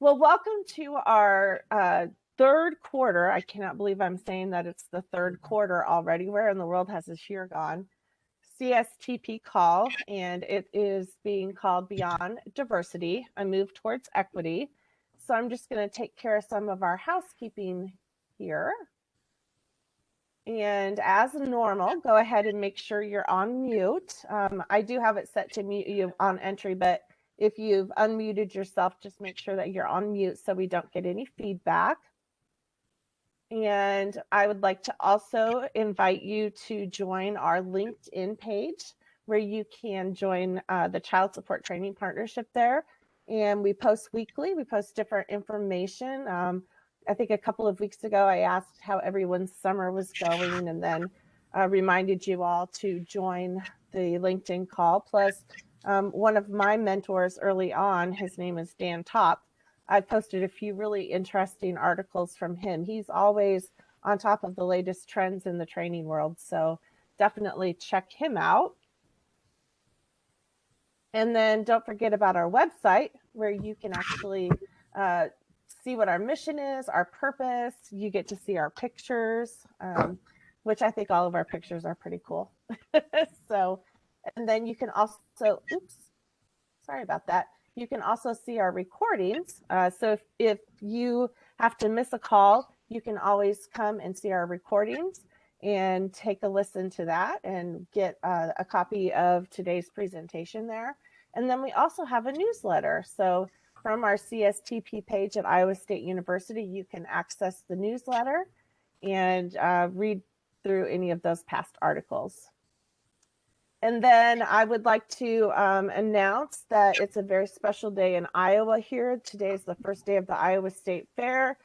Well, welcome to our third quarter. I cannot believe I'm saying that it's the third quarter already. Where in the world has this year gone? CSTP call, and it is being called Beyond Diversity, a move towards equity. So I'm just going to take care of some of our housekeeping here. And as normal, go ahead and make sure you're on mute. I do have it set to mute you on entry, but if you've unmuted yourself, just make sure that you're on mute so we don't get any feedback. And I would like to also invite you to join our LinkedIn page where you can join the Child Support Training Partnership there. And we post weekly, we post different information. I think a couple of weeks ago, I asked how everyone's summer was going and then reminded you all to join the LinkedIn call. Plus, one of my mentors early on, his name is Dan Top. I posted a few really interesting articles from him. He's always on top of the latest trends in the training world, so definitely check him out. And then don't forget about our website where you can actually see what our mission is, our purpose. You get to see our pictures, which I think all of our pictures are pretty cool. So, and then you can also, oops, sorry about that. You can also see our recordings. So if you have to miss a call, you can always come and see our recordings and take a listen to that and get a copy of today's presentation there. And then we also have a newsletter. So from our CSTP page at Iowa State University, you can access the newsletter and read through any of those past articles. And then I would like to announce that it's a very special day in Iowa here. Today is the first day of the Iowa State Fair.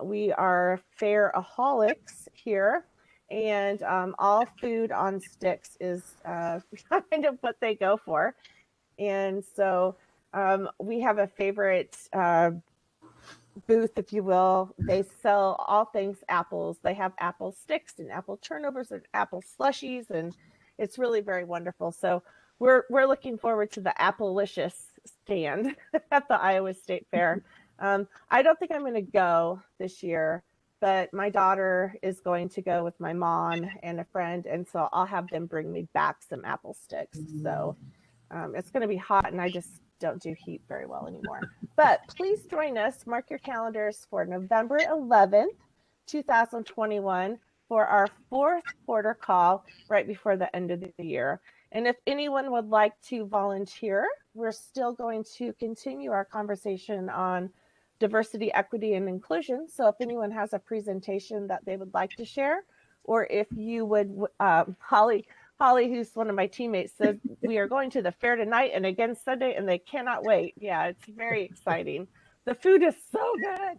We are fair-aholics here, and all food on sticks is kind of what they go for. And so we have a favorite booth, if you will. They sell all things apples. They have apple sticks and apple turnovers and apple slushies, and it's really very wonderful. So we're looking forward to the Applelicious stand at the Iowa State Fair. I don't think I'm going to go this year, but my daughter is going to go with my mom and a friend, and so I'll have them bring me back some apple sticks. So it's going to be hot, and I just don't do heat very well anymore. But please join us. Mark your calendars for November 11th, 2021 for our fourth quarter call right before the end of the year. And if anyone would like to volunteer, we're still going to continue our conversation on diversity, equity, and inclusion. So if anyone has a presentation that they would like to share, or if you would, Holly, who's one of my teammates, said we are going to the fair tonight and again Sunday, and they cannot wait. Yeah, it's very exciting. The food is so good,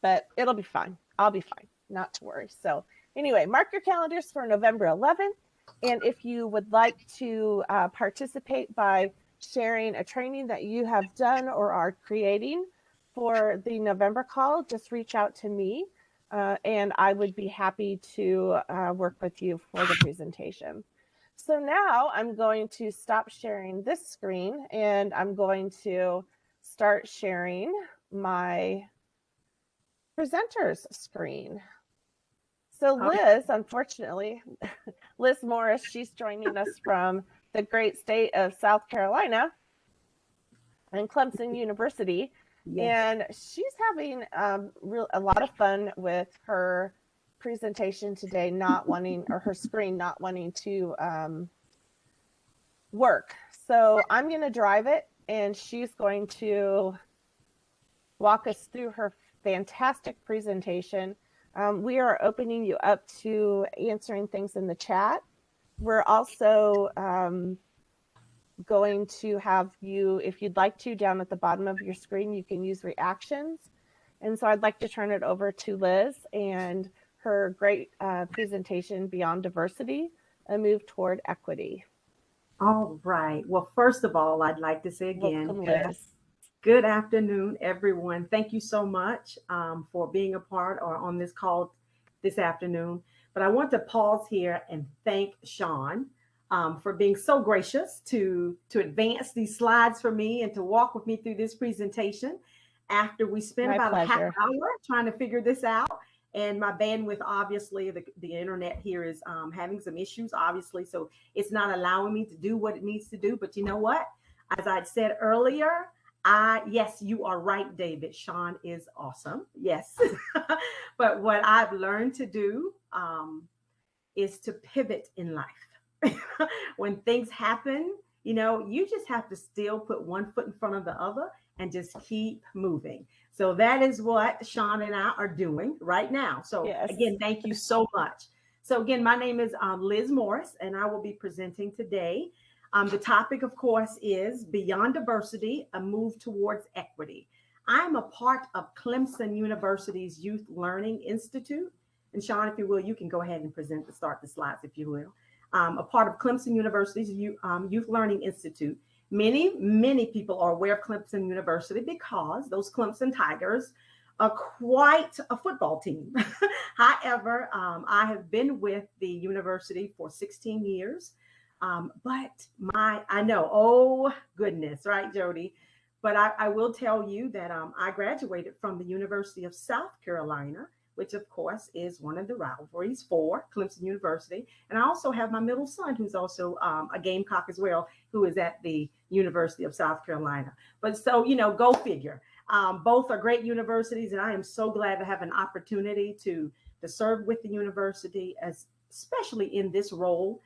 but it'll be fine. I'll be fine, not to worry. So anyway, mark your calendars for November 11th. And if you would like to participate by sharing a training that you have done or are creating for the November call, just reach out to me and I would be happy to work with you for the presentation. So now I'm going to stop sharing this screen and I'm going to start sharing my presenter's screen. So Liz, unfortunately, Liz Morris, she's joining us from the great state of South Carolina and Clemson University. Yes. And she's having a lot of fun with her presentation today, not wanting, or her screen not wanting to work. So I'm going to drive it and she's going to walk us through her fantastic presentation. We are opening you up to answering things in the chat. We're also going to have you, if you'd like to, down at the bottom of your screen, you can use reactions. And so I'd like to turn it over to Liz and her great presentation, Beyond Diversity, a move toward equity. All right. Well, first of all, I'd like to say again, welcome, Liz. Good afternoon, everyone. Thank you so much for being a part or on this call this afternoon. But I want to pause here and thank Sean for being so gracious to advance these slides for me and to walk with me through this presentation. after we spent My about a half pleasure. hour trying to figure this out. And my bandwidth, obviously, the internet here is having some issues, obviously. So it's not allowing me to do what it needs to do. But you know what? As I said earlier, yes, you are right, David. Sean is awesome. Yes. But what I've learned to do is to pivot in life. When things happen, you just have to still put one foot in front of the other and just keep moving. So that is what Sean and I are doing right now. So Yes. again, thank you so much. So again, my name is Liz Morris, and I will be presenting today. The topic, of course, is Beyond Diversity, a Move Towards Equity. I'm a part of Clemson University's Youth Learning Institute. And Sean, if you will, you can go ahead and start the slides, if you will. A part of Clemson University's Youth Learning Institute. Many people are aware of Clemson University because those Clemson Tigers are quite a football team. However, I have been with the university for 16 years. But I know, oh goodness, right, Jody? But I will tell you that I graduated from the University of South Carolina, which of course is one of the rivalries for Clemson University. And I also have my middle son, who's also a Gamecock as well, who is at the University of South Carolina. But so, go figure. Both are great universities, and I am so glad to have an opportunity to serve with the university, especially in this role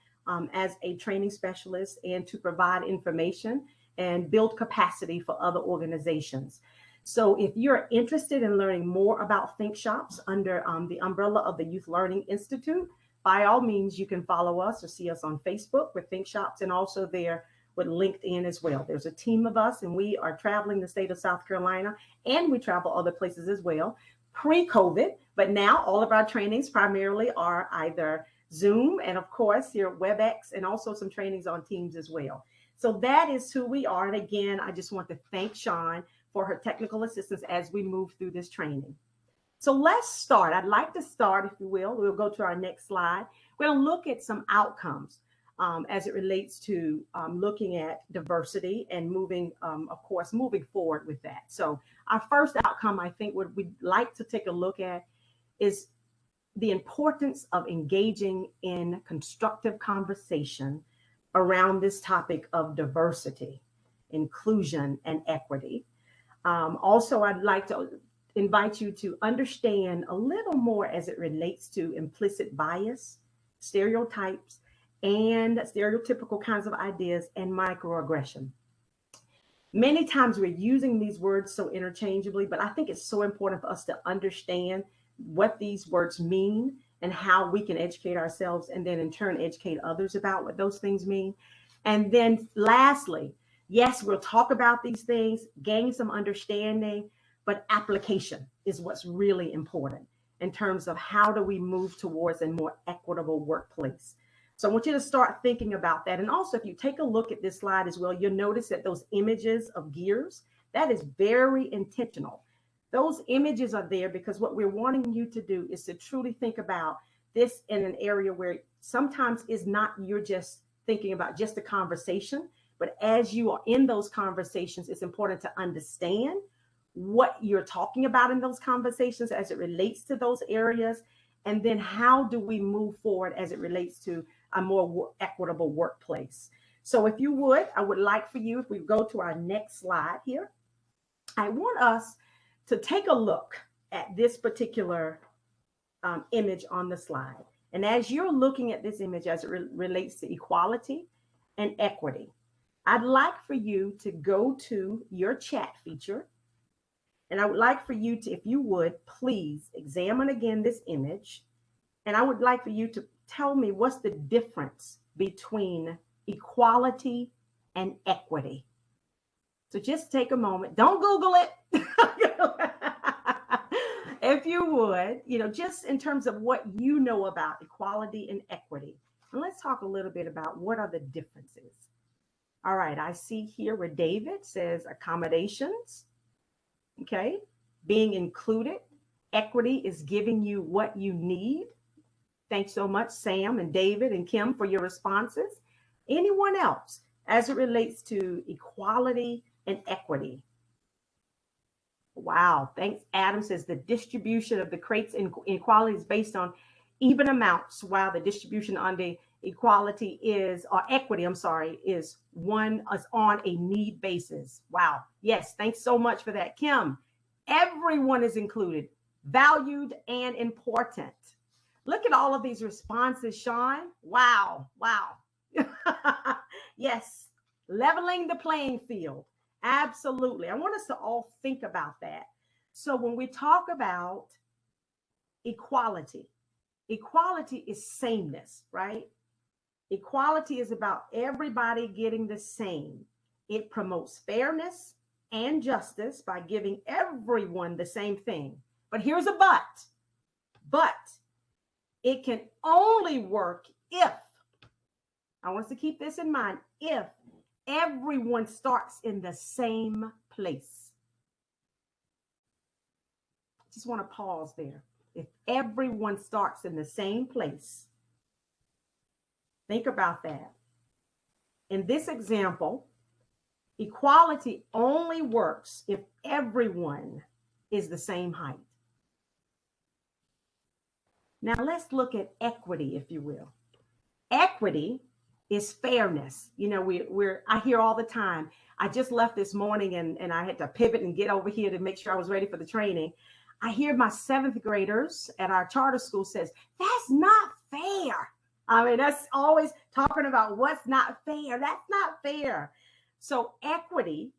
as a training specialist, and to provide information and build capacity for other organizations. So if you're interested in learning more about Think Shops under the umbrella of the Youth Learning Institute, by all means, you can follow us or see us on Facebook with Think Shops, and also there with LinkedIn as well. There's a team of us, and we are traveling the state of South Carolina, and we travel other places as well, pre-COVID. But now all of our trainings primarily are either Zoom, and of course here WebEx, and also some trainings on Teams as well. So that is who we are. And again, I just want to thank Sean for her technical assistance as we move through this training. So let's start. I'd like to start, if you will. We'll go to our next slide. We're going to look at some outcomes as it relates to looking at diversity and moving forward with that. So our first outcome, I think what we'd like to take a look at is the importance of engaging in constructive conversation around this topic of diversity, inclusion, and equity. Also, I'd like to invite you to understand a little more as it relates to implicit bias, stereotypes, and stereotypical kinds of ideas, and microaggression. Many times we're using these words so interchangeably, but I think it's so important for us to understand what these words mean and how we can educate ourselves, and then in turn educate others about what those things mean. And then lastly, yes, we'll talk about these things, gain some understanding, but application is what's really important in terms of how do we move towards a more equitable workplace. So I want you to start thinking about that. And also, if you take a look at this slide as well, you'll notice that those images of gears, that is very intentional. Those images are there because what we're wanting you to do is to truly think about this in an area where sometimes is not you're just thinking about just a conversation, but as you are in those conversations, it's important to understand what you're talking about in those conversations as it relates to those areas. And then how do we move forward as it relates to a more equitable workplace? So if you would, I would like for you, if we go to our next slide here, I want us to take a look at this particular image on the slide. And as you're looking at this image as it relates to equality and equity, I'd like for you to go to your chat feature. And I would like for you to, if you would, please examine again this image. And I would like for you to tell me what's the difference between equality and equity. So just take a moment. Don't Google it. If you would, just in terms of what you know about equality and equity. And let's talk a little bit about what are the differences. All right, I see here where David says accommodations, okay, being included. Equity is giving you what you need. Thanks so much, Sam and David and Kim, for your responses. Anyone else as it relates to equality and equity? Wow. Thanks. Adam says the distribution of the crates inequality is based on even amounts, while the distribution on the equality is, or equity, I'm sorry, is on a need basis. Wow. Yes. Thanks so much for that, Kim. Everyone is included, valued, and important. Look at all of these responses, Sean. Wow. Wow. Yes. Leveling the playing field. Absolutely. I want us to all think about that. So when we talk about equality, equality is sameness, right? Equality is about everybody getting the same. It promotes fairness and justice by giving everyone the same thing. But here's a but it can only work if, I want us to keep this in mind, if everyone starts in the same place. Just want to pause there. If everyone starts in the same place, think about that. In this example, equality only works if everyone is the same height. Now let's look at equity, if you will. Equity is fairness. You know, I hear all the time. I just left this morning and I had to pivot and get over here to make sure I was ready for the training. I hear my 7th graders at our charter school says, that's not fair. I mean, that's always talking about what's not fair. That's not fair. So equity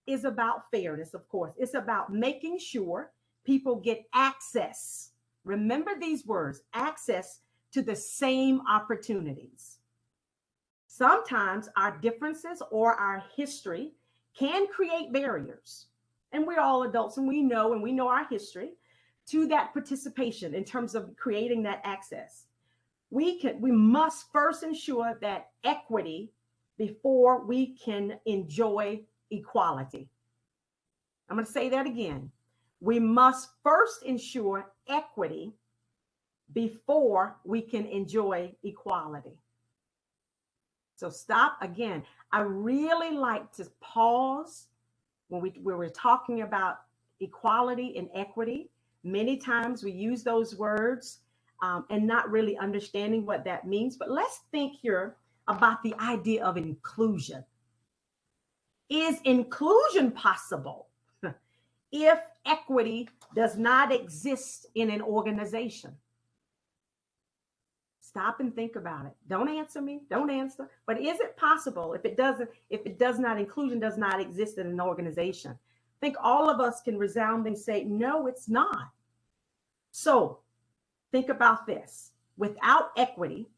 is about fairness, of course. It's about making sure people get access. Remember these words, access to the same opportunities. Sometimes our differences or our history can create barriers. And we're all adults and we know our history to that participation in terms of creating that access. We must first ensure that equity before we can enjoy equality. I'm going to say that again. We must first ensure equity before we can enjoy equality. So stop again. I really like to pause when we're talking about equality and equity. Many times we use those words and not really understanding what that means. But let's think here about the idea of inclusion. Is inclusion possible if equity does not exist in an organization? Stop and think about it. Don't answer me. Don't answer. But is it possible if inclusion does not exist in an organization? I think all of us can resoundingly say, no, it's not. So think about this. Without equity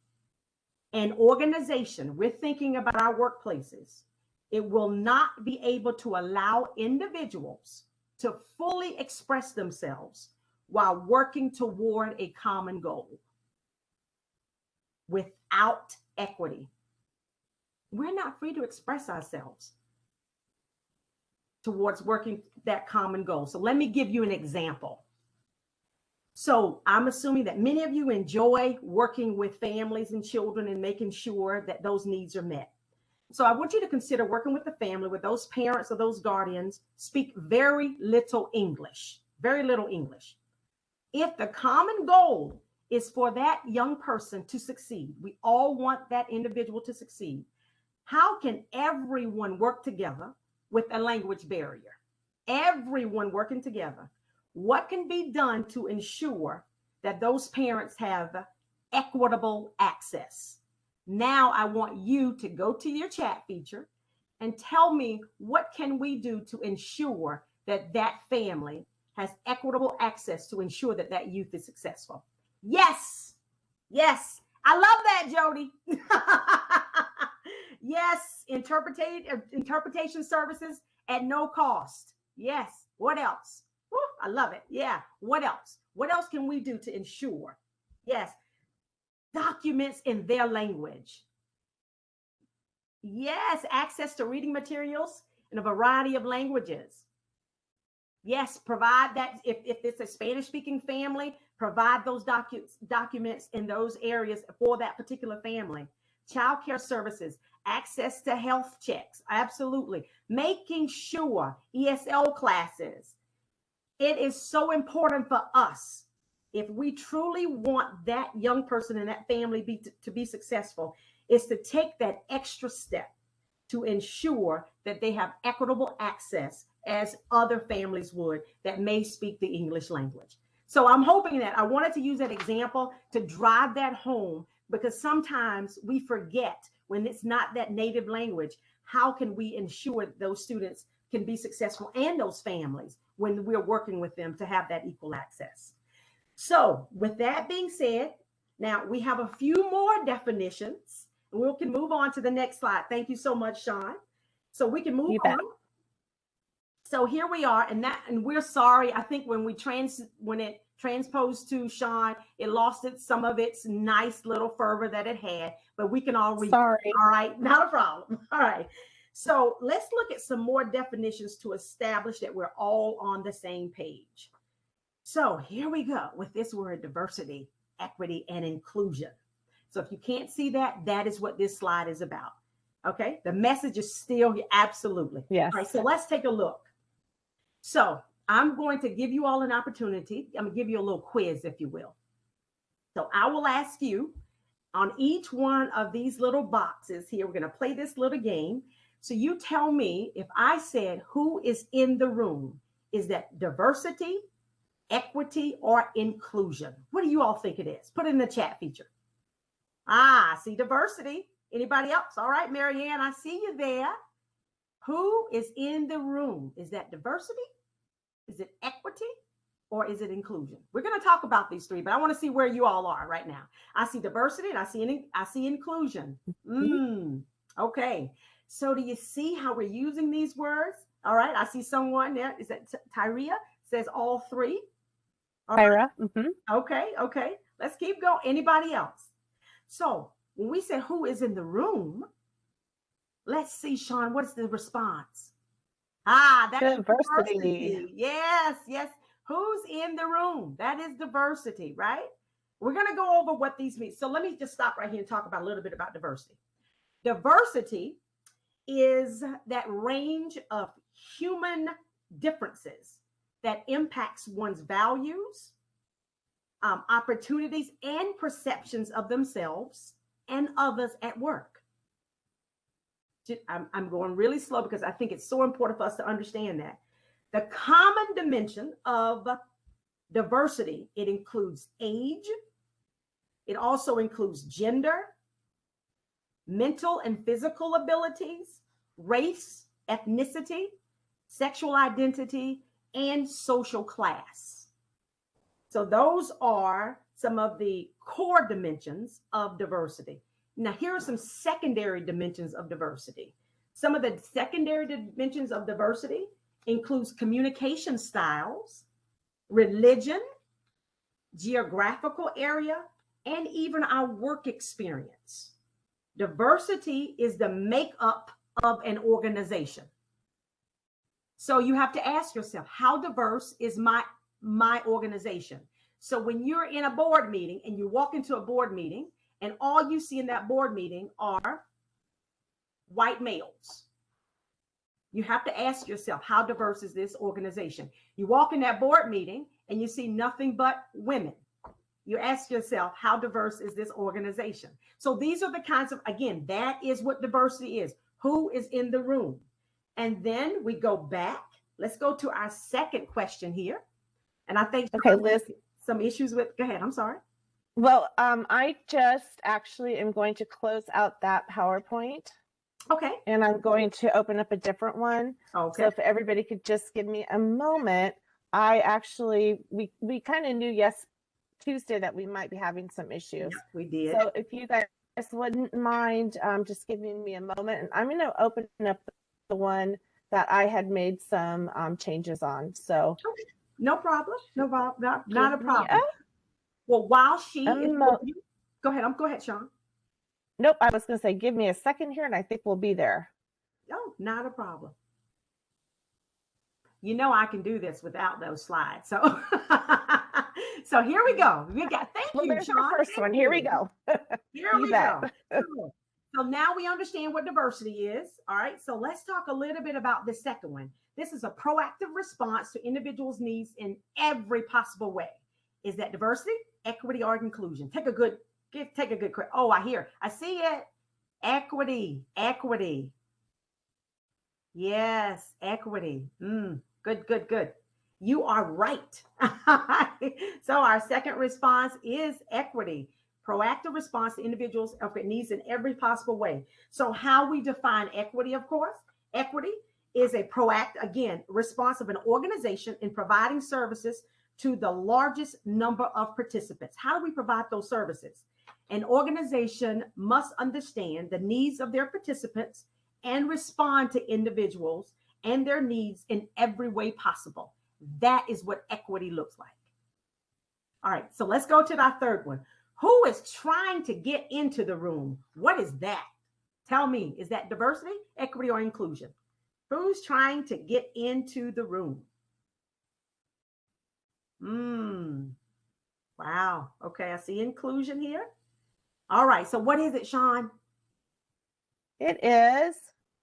and organization, we're thinking about our workplaces. It will not be able to allow individuals to fully express themselves while working toward a common goal. Without equity, we're not free to express ourselves towards working that common goal. So let me give you an example. So I'm assuming that many of you enjoy working with families and children and making sure that those needs are met. So I want you to consider working with the family, with those parents or those guardians speak very little English, very little English. If the common goal is for that young person to succeed, we all want that individual to succeed. How can everyone work together with a language barrier? Everyone working together. What can be done to ensure that those parents have equitable access? Now I want you to go to your chat feature and tell me, what can we do to ensure that that family has equitable access to ensure that that youth is successful? Yes. Yes. I love that, Jody. Yes. Interpretation services at no cost. Yes. What else? Woo, I love it. Yeah. What else? What else can we do to ensure? Yes. Documents in their language. Yes. Access to reading materials in a variety of languages. Yes. Provide that. If it's a Spanish speaking family, provide those documents in those areas for that particular family. Child care services, access to health checks. Absolutely. Making sure ESL classes. It is so important for us, if we truly want that young person and that family to be successful, is to take that extra step to ensure that they have equitable access as other families would that may speak the English language. So I'm hoping that I wanted to use that example to drive that home, because sometimes we forget when it's not that native language, how can we ensure those students can be successful and those families when we're working with them to have that equal access. So with that being said, now we have a few more definitions. We can move on to the next slide. Thank you so much, Sean. So we can move on. So here we are, and we're sorry. I think when it transposed to Sean, it lost some of its nice little fervor that it had, but we can all read. Sorry. All right, not a problem. All right. So let's look at some more definitions to establish that we're all on the same page. So here we go with this word: diversity, equity, and inclusion. So if you can't see that, that is what this slide is about. Okay, the message is still here. Absolutely. Yes. All right, so let's take a look. So I'm going to give you all an opportunity. I'm going to give you a little quiz, if you will. So I will ask you on each one of these little boxes here, we're going to play this little game. So you tell me, if I said, who is in the room? Is that diversity, equity, or inclusion? What do you all think it is? Put it in the chat feature. I see diversity. Anybody else? All right, Marianne, I see you there. Who is in the room? Is that diversity? Is it equity? Or is it inclusion? We're going to talk about these three, but I want to see where you all are right now. I see diversity and I see inclusion. Okay. So do you see how we're using these words? All right. I see someone there. Is that Tyria? Says all three. All Tyra. right. Okay. Okay. Let's keep going. Anybody else? So when we say who is in the room, let's see, Sean, what's the response? That's diversity. Yes, yes. Who's in the room? That is diversity, right? We're going to go over what these mean. So let me just stop right here and talk about a little bit about diversity. Diversity is that range of human differences that impacts one's values, opportunities, and perceptions of themselves and others at work. I'm going really slow because I think it's so important for us to understand that. The common dimension of diversity, it includes age. It also includes gender, mental and physical abilities, race, ethnicity, sexual identity, and social class. So those are some of the core dimensions of diversity. Now, here are some secondary dimensions of diversity. Some of the secondary dimensions of diversity includes communication styles, religion, geographical area, and even our work experience. Diversity is the makeup of an organization. So you have to ask yourself, how diverse is my organization? So when you're in a board meeting and you walk into a board meeting and all you see in that board meeting are white males, you have to ask yourself, how diverse is this organization? You walk in that board meeting and you see nothing but women. You ask yourself, how diverse is this organization? So these are the kinds of, again, that is what diversity is. Who is in the room? And then we go back. Let's go to our second question here. And I think, okay, Liz, some issues with, go ahead, I'm sorry. Well, I just actually am going to close out that PowerPoint. Okay. And I'm going to open up a different one. Okay. So if everybody could just give me a moment, we kind of knew Tuesday that we might be having some issues. Yeah, we did. So if you guys wouldn't mind just giving me a moment, and I'm going to open up the one that I had made some changes on. So okay. No problem. No problem. Not a problem. Well, while she is go ahead, Sean. Nope, I was going to say, give me a second here, and I think we'll be there. Oh, not a problem. You know I can do this without those slides. So, so here we go. Thank you, there's Sean. Our first one. Here we go. Here we go. So now we understand what diversity is. All right. So let's talk a little bit about the second one. This is a proactive response to individuals' needs in every possible way. Is that diversity, equity, or inclusion? Take a good. Oh, I see it. Equity. Yes, equity. Good. You are right. So our second response is equity. Proactive response to individuals' needs in every possible way. So how we define equity, of course, equity is a proactive, again, response of an organization in providing services to the largest number of participants. How do we provide those services? An organization must understand the needs of their participants and respond to individuals and their needs in every way possible. That is what equity looks like. All right, so let's go to our third one. Who is trying to get into the room? What is that? Tell me, is that diversity, equity, or inclusion? Who's trying to get into the room? Wow. Okay, I see inclusion here. All right, so what is it, Sean? It is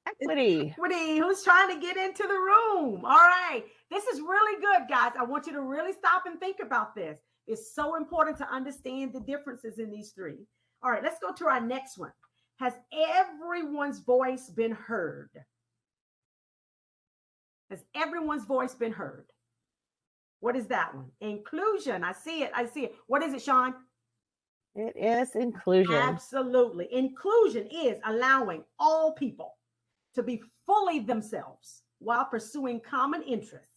equity. Equity. Who's trying to get into the room? All right, this is really good, guys. I want you to really stop and think about this. It's so important to understand the differences in these three. All right, let's go to our next one. Has everyone's voice been heard? Has everyone's voice been heard? What is that one? Inclusion. I see it. What is it, Sean? It is inclusion. Absolutely. Inclusion is allowing all people to be fully themselves while pursuing common interests.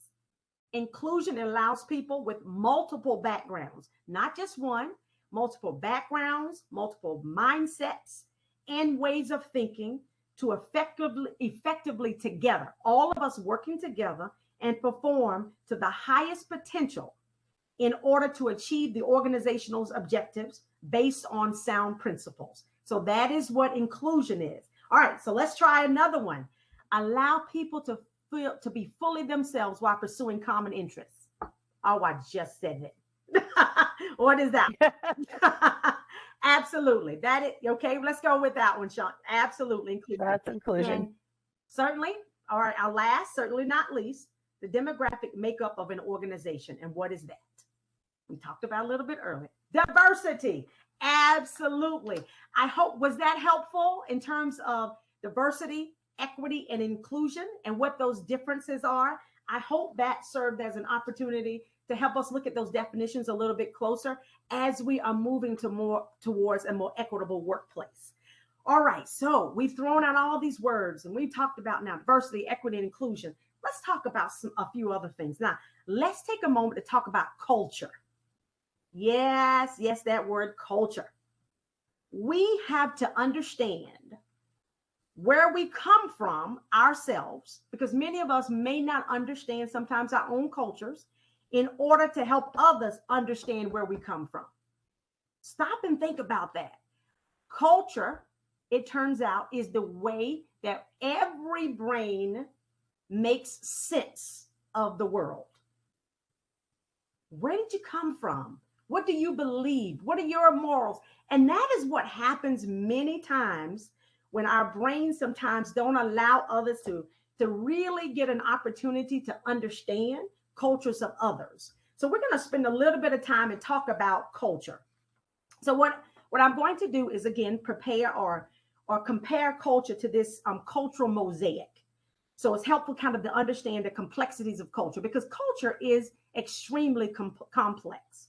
Inclusion allows people with multiple backgrounds, not just one, multiple backgrounds, multiple mindsets, and ways of thinking to effectively together, all of us working together and perform to the highest potential in order to achieve the organization's objectives based on sound principles. So that is what inclusion is. All right, so let's try another one. Allow people to be fully themselves while pursuing common interests. Oh, I just said it. What is that? Absolutely. That is okay. Let's go with that one, Sean. Absolutely. Inclusion. That's inclusion. And certainly, all right, our last, certainly not least, the demographic makeup of an organization. And what is that? We talked about a little bit earlier. Diversity. Absolutely. I hope, was that helpful in terms of diversity, equity, and inclusion and what those differences are? I hope that served as an opportunity to help us look at those definitions a little bit closer as we are moving towards a more equitable workplace. All right, so we've thrown out all these words and we've talked about now diversity, equity, and inclusion. Let's talk about a few other things. Now, let's take a moment to talk about culture. Yes, that word culture. We have to understand where we come from ourselves, because many of us may not understand sometimes our own cultures, in order to help others understand where we come from. Stop and think about that. Culture, it turns out, is the way that every brain makes sense of the world. Where did you come from? What do you believe? What are your morals? And that is what happens many times when our brains sometimes don't allow others to really get an opportunity to understand cultures of others. So we're going to spend a little bit of time and talk about culture. So what I'm going to do is, again, prepare or compare culture to this cultural mosaic. So it's helpful kind of to understand the complexities of culture, because culture is extremely complex.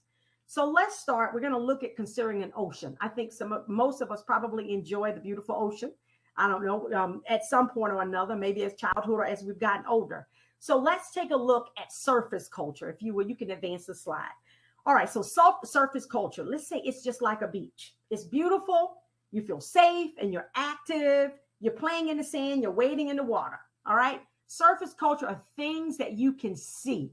So let's start. We're going to look at considering an ocean. I think most of us probably enjoy the beautiful ocean. I don't know, at some point or another, maybe as childhood or as we've gotten older. So let's take a look at surface culture. If you will, you can advance the slide. All right, so surface culture. Let's say it's just like a beach. It's beautiful. You feel safe and you're active. You're playing in the sand. You're wading in the water. All right. Surface culture are things that you can see.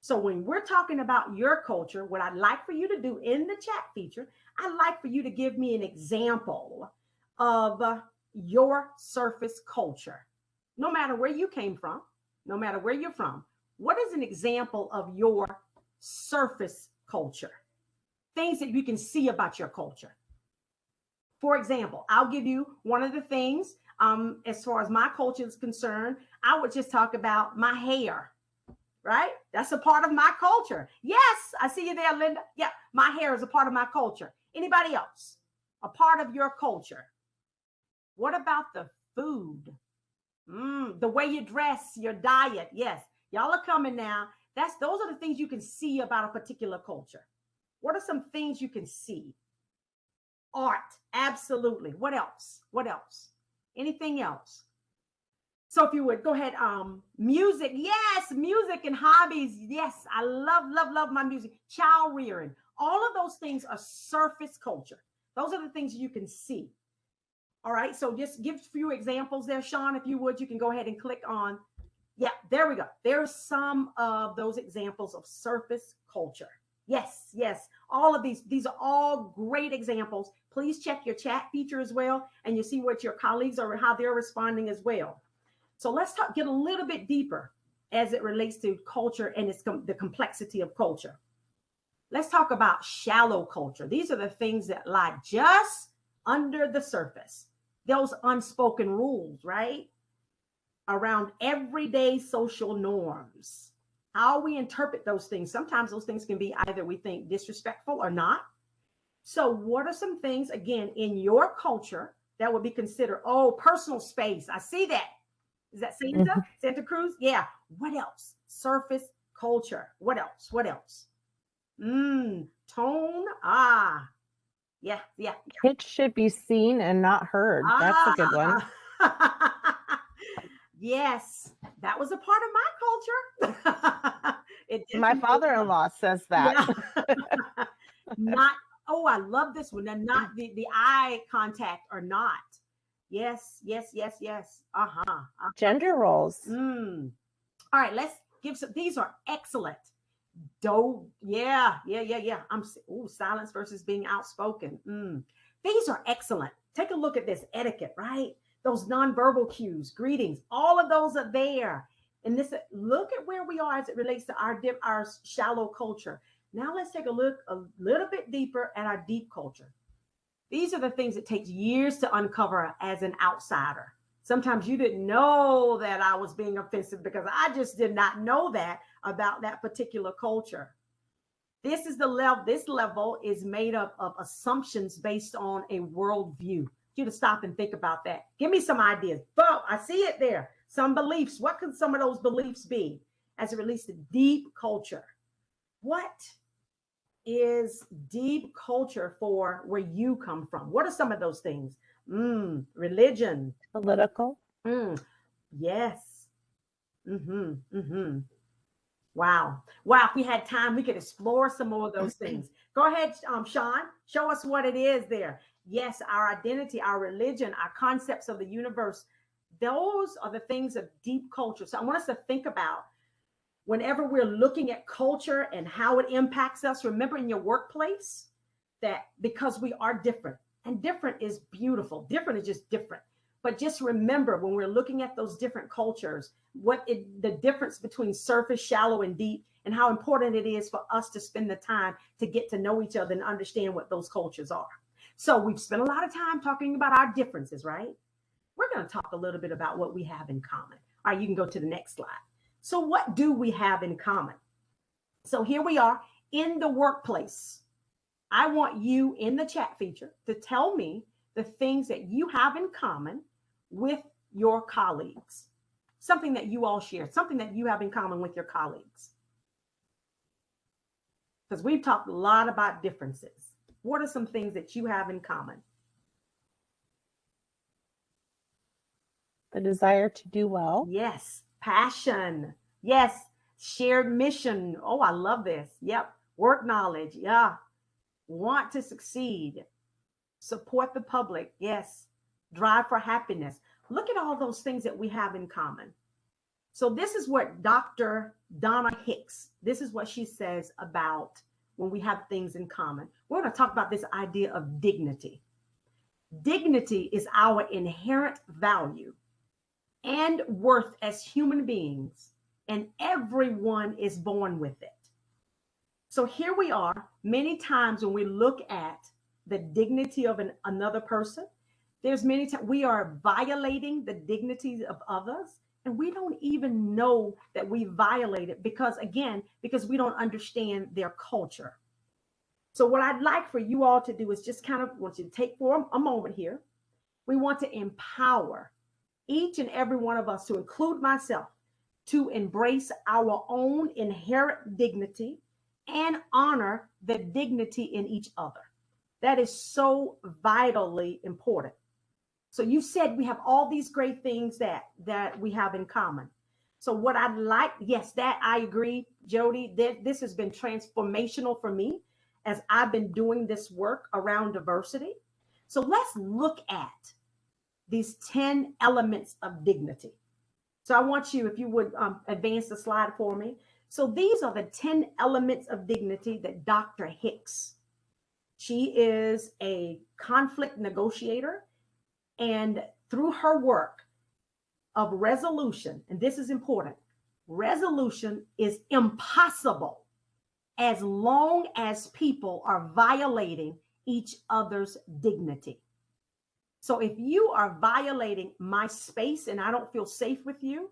So when we're talking about your culture, what I'd like for you to do in the chat feature, I'd like for you to give me an example of your surface culture. No matter where you came from, no matter where you're from, what is an example of your surface culture? Things that you can see about your culture. For example, I'll give you one of the things as far as my culture is concerned. I would just talk about my hair, right? That's a part of my culture. Yes, I see you there, Linda. Yeah, my hair is a part of my culture. Anybody else? A part of your culture? What about the food? The way you dress, your diet. Yes, y'all are coming now. Those are the things you can see about a particular culture. What are some things you can see? Art, absolutely. What else? What else? Anything else? So if you would go ahead, music, yes, music and hobbies. Yes, I love my music. Child rearing. All of those things are surface culture. Those are the things you can see. All right, so just give a few examples there, Sean, if you would. You can go ahead and click on. Yeah, there we go. There's some of those examples of surface culture. Yes, yes. All of these are all great examples. Please check your chat feature as well, and you see what your colleagues are, how they're responding as well. So let's get a little bit deeper as it relates to culture and the complexity of culture. Let's talk about shallow culture. These are the things that lie just under the surface. Those unspoken rules, right? Around everyday social norms. How we interpret those things. Sometimes those things can be either we think disrespectful or not. So what are some things, again, in your culture that would be considered, personal space? I see that. Is that Santa Cruz? Yeah. What else? Surface culture. What else? What else? Tone. Yeah. It should be seen and not heard. That's a good one. Yes, that was a part of my culture. My father-in-law says that. Yeah. Not, I love this one. And not the eye contact or not. Yes. Gender roles. All right, let's give some. These are excellent. Yeah. Silence versus being outspoken. These are excellent. Take a look at this etiquette, right? Those nonverbal cues, greetings, all of those are there. And look at where we are as it relates to our shallow culture. Now let's take a look a little bit deeper at our deep culture. These are the things it takes years to uncover as an outsider. Sometimes you didn't know that I was being offensive because I just did not know that about that particular culture. This level is made up of assumptions based on a worldview. You to stop and think about that. Give me some ideas. Boom, I see it there. Some beliefs. What could some of those beliefs be as it relates to deep culture? What is deep culture for where you come from? What are some of those things? Religion. Political. Yes. Wow. If we had time, we could explore some more of those things. Go ahead, Sean. Show us what it is there. Yes, our identity, our religion, our concepts of the universe. Those are the things of deep culture. So I want us to think about whenever we're looking at culture and how it impacts us. Remember in your workplace that because we are different, and different is beautiful. Different is just different. But just remember when we're looking at those different cultures, the difference between surface, shallow, and deep, and how important it is for us to spend the time to get to know each other and understand what those cultures are. So we've spent a lot of time talking about our differences, right? We're going to talk a little bit about what we have in common. All right, you can go to the next slide. So what do we have in common? So here we are in the workplace. I want you in the chat feature to tell me the things that you have in common with your colleagues. Something that you all share, something that you have in common with your colleagues. Because we've talked a lot about differences. What are some things that you have in common? The desire to do well. Yes. Passion. Yes. Shared mission. Oh, I love this. Yep. Work knowledge. Yeah. Want to succeed. Support the public. Yes. Drive for happiness. Look at all those things that we have in common. So this is what Dr. Donna Hicks, this is what she says about when we have things in common. We're going to talk about this idea of dignity. Dignity is our inherent value and worth as human beings, and everyone is born with it. So here we are, many times when we look at the dignity of another person, there's many times we are violating the dignities of others, And we don't even know that we violate it because, again, because we don't understand their culture. So what I'd like for you all to do is just kind of want you to take for a moment here. We want to empower each and every one of us, to include myself, to embrace our own inherent dignity and honor the dignity in each other. That is so vitally important. So you said we have all these great things that we have in common. So what I'd like, yes, that I agree, Jody, that this has been transformational for me as I've been doing this work around diversity. So let's look at these 10 elements of dignity. So I want you, if you would advance the slide for me. So these are the 10 elements of dignity that Dr. Hicks, she is a conflict negotiator, and through her work of resolution, and this is important, resolution is impossible as long as people are violating each other's dignity. So if you are violating my space and I don't feel safe with you,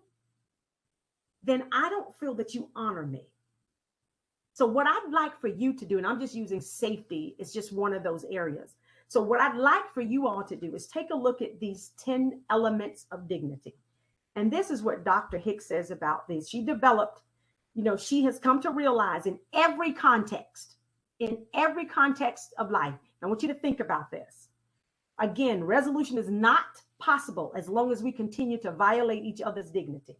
then I don't feel that you honor me. So what I'd like for you to do, and I'm just using safety, it's just one of those areas. So what I'd like for you all to do is take a look at these 10 elements of dignity. And this is what Dr. Hicks says about these. She developed, she has come to realize in every context of life. I want you to think about this. Again, resolution is not possible as long as we continue to violate each other's dignity.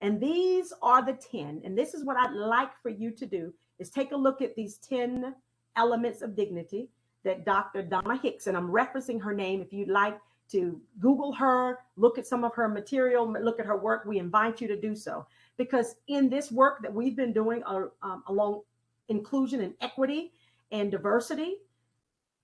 And these are the 10. And this is what I'd like for you to do is take a look at these 10 elements of dignity that Dr. Donna Hicks, and I'm referencing her name. If you'd like to Google her, look at some of her material, look at her work, we invite you to do so. Because in this work that we've been doing along inclusion and equity and diversity,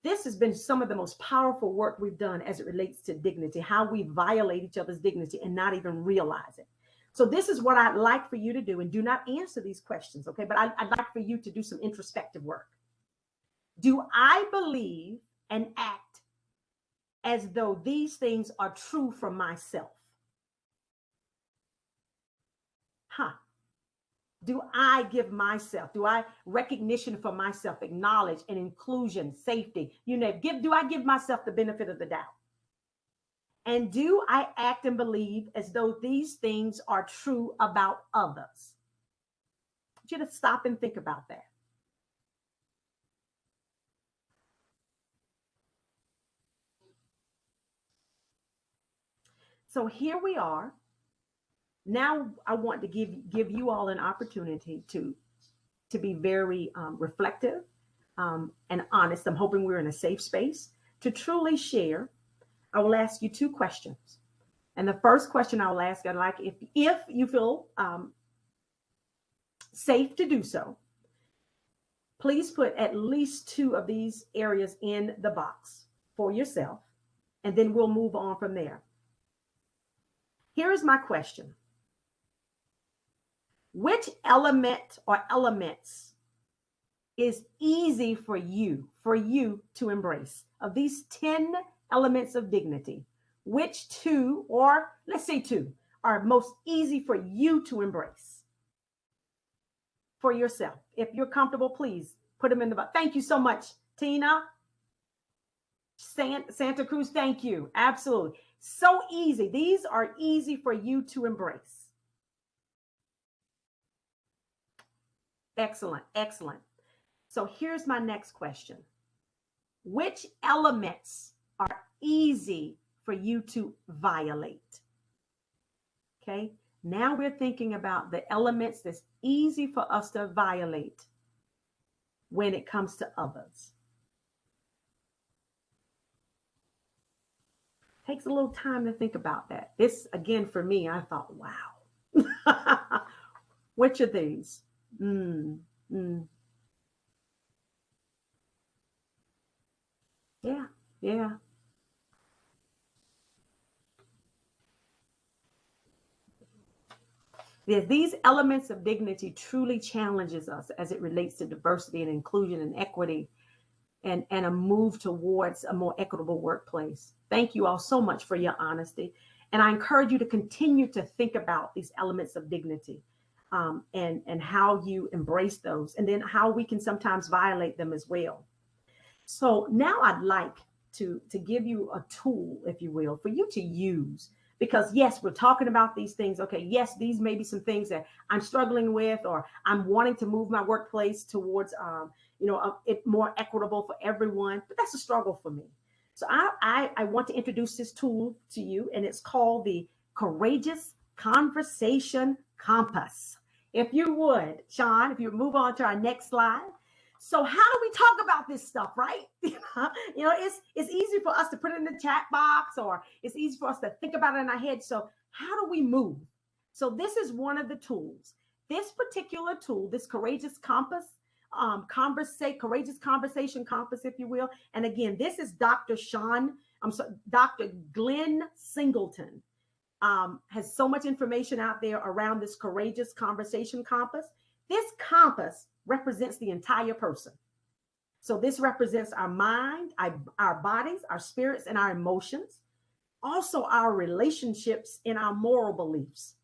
this has been some of the most powerful work we've done as it relates to dignity, how we violate each other's dignity and not even realize it. So this is what I'd like for you to do, and do not answer these questions, okay? But I'd like for you to do some introspective work. Do I believe and act as though these things are true for myself? Do I give myself, do I recognition for myself, acknowledge and inclusion, safety, do I give myself the benefit of the doubt? And do I act and believe as though these things are true about others? I want you to stop and think about that. So here we are. Now I want to give you all an opportunity to be very reflective and honest. I'm hoping we're in a safe space to truly share. I will ask you 2 questions. And the first question I will ask, I'd like if you feel safe to do so, please put at least 2 of these areas in the box for yourself, and then we'll move on from there. Here is my question. Which element or elements is easy for you to embrace? Of these 10 elements of dignity, which 2, or let's say 2, are most easy for you to embrace for yourself? If you're comfortable, please put them in the box. Thank you so much, Tina. Santa Cruz, thank you. Absolutely. So easy. These are easy for you to embrace. Excellent, excellent. So here's my next question. Which elements are easy for you to violate? Okay, now we're thinking about the elements that's easy for us to violate when it comes to others. Takes a little time to think about that. This, again, for me, I thought, wow. Which of these? Yeah. These elements of dignity truly challenges us as it relates to diversity and inclusion and equity and a move towards a more equitable workplace. Thank you all so much for your honesty. And I encourage you to continue to think about these elements of dignity, and how you embrace those, and then how we can sometimes violate them as well. So now I'd like to give you a tool, if you will, for you to use. Because yes, we're talking about these things. Okay, yes, these may be some things that I'm struggling with, or I'm wanting to move my workplace towards, it more equitable for everyone. But that's a struggle for me. So I want to introduce this tool to you, and it's called the Courageous Conversation Compass. If you would, Sean, if you move on to our next slide. So how do we talk about this stuff, right? It's easy for us to put it in the chat box, or it's easy for us to think about it in our head. So how do we move? So this is one of the tools. This particular tool, this Courageous Compass, Courageous Conversation Compass, if you will. And again, this is Dr. Glenn Singleton. Has so much information out there around this Courageous Conversation Compass. This compass represents the entire person. So this represents our mind, our bodies, our spirits, and our emotions, also our relationships and our moral beliefs.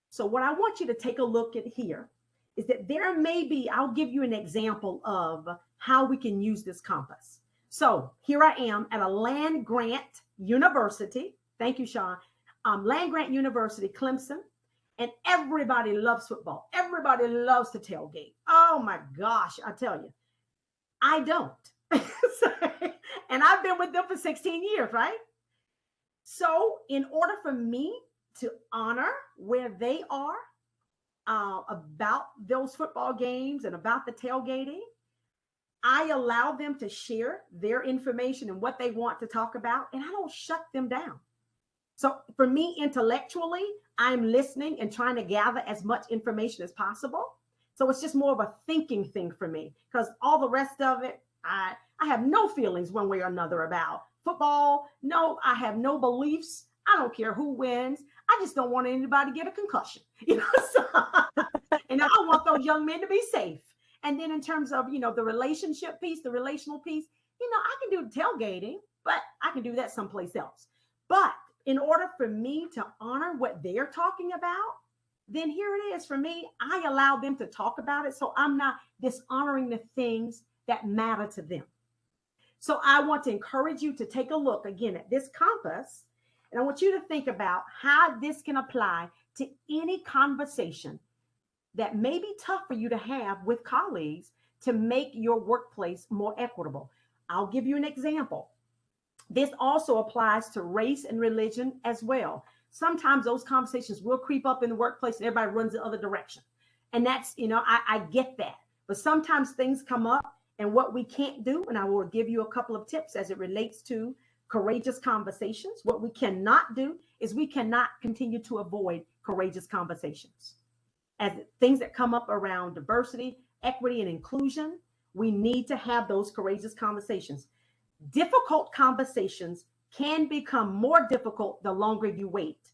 So what I want you to take a look at here is that there may be, I'll give you an example of how we can use this compass. So here I am at a land grant university. Thank you, Sean. Land grant university, Clemson. And everybody loves football. Everybody loves to tailgate. Oh my gosh, I tell you, I don't. And I've been with them for 16 years, right? So in order for me to honor where they are about those football games and about the tailgating, I allow them to share their information and what they want to talk about, and I don't shut them down. So for me, intellectually, I'm listening and trying to gather as much information as possible. So it's just more of a thinking thing for me, because all the rest of it, I have no feelings one way or another about football. No, I have no beliefs. I don't care who wins. I just don't want anybody to get a concussion. So, and I want those young men to be safe. And then in terms of, the relationship piece, the relational piece, I can do the tailgating, but I can do that someplace else. But in order for me to honor what they're talking about, then here it is for me. I allow them to talk about it. So I'm not dishonoring the things that matter to them. So I want to encourage you to take a look again at this compass. And I want you to think about how this can apply to any conversation that may be tough for you to have with colleagues to make your workplace more equitable. I'll give you an example. This also applies to race and religion as well. Sometimes those conversations will creep up in the workplace and everybody runs the other direction. And that's, I get that. But sometimes things come up, and what we can't do, and I will give you a couple of tips as it relates to courageous conversations. What we cannot do is we cannot continue to avoid courageous conversations. As things that come up around diversity, equity, and inclusion, we need to have those courageous conversations. Difficult conversations can become more difficult the longer you wait.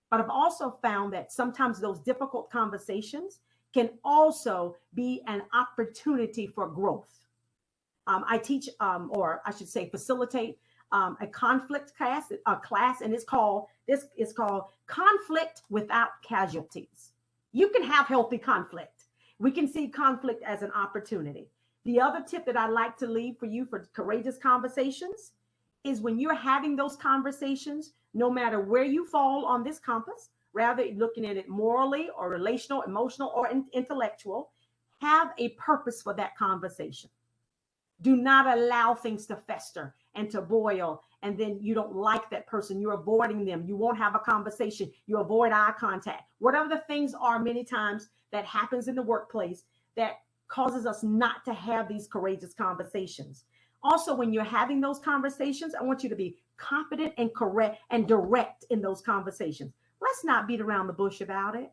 But I've also found that sometimes those difficult conversations can also be an opportunity for growth. I teach, or I should say, facilitate a conflict class, and it's called Conflict Without Casualties. You can have healthy conflict. We can see conflict as an opportunity. The other tip that I'd like to leave for you for courageous conversations is when you're having those conversations, no matter where you fall on this compass, rather looking at it morally or relational, emotional, or intellectual, have a purpose for that conversation. Do not allow things to fester and to boil, and then you don't like that person. You're avoiding them. You won't have a conversation. You avoid eye contact. Whatever the things are many times that happens in the workplace that causes us not to have these courageous conversations. Also, when you're having those conversations, I want you to be competent and correct and direct in those conversations. Let's not beat around the bush about it.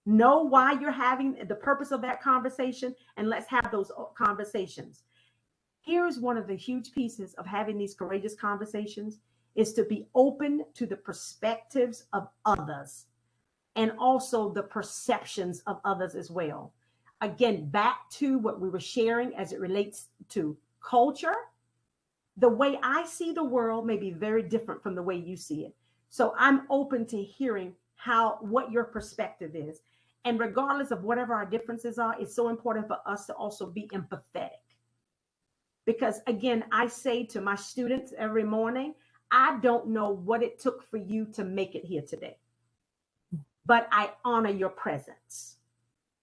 Know why you're having the purpose of that conversation, and let's have those conversations. Here's one of the huge pieces of having these courageous conversations is to be open to the perspectives of others and also the perceptions of others as well. Again, back to what we were sharing as it relates to culture. The way I see the world may be very different from the way you see it. So I'm open to hearing what your perspective is. And regardless of whatever our differences are, it's so important for us to also be empathetic. Because again, I say to my students every morning, I don't know what it took for you to make it here today, but I honor your presence,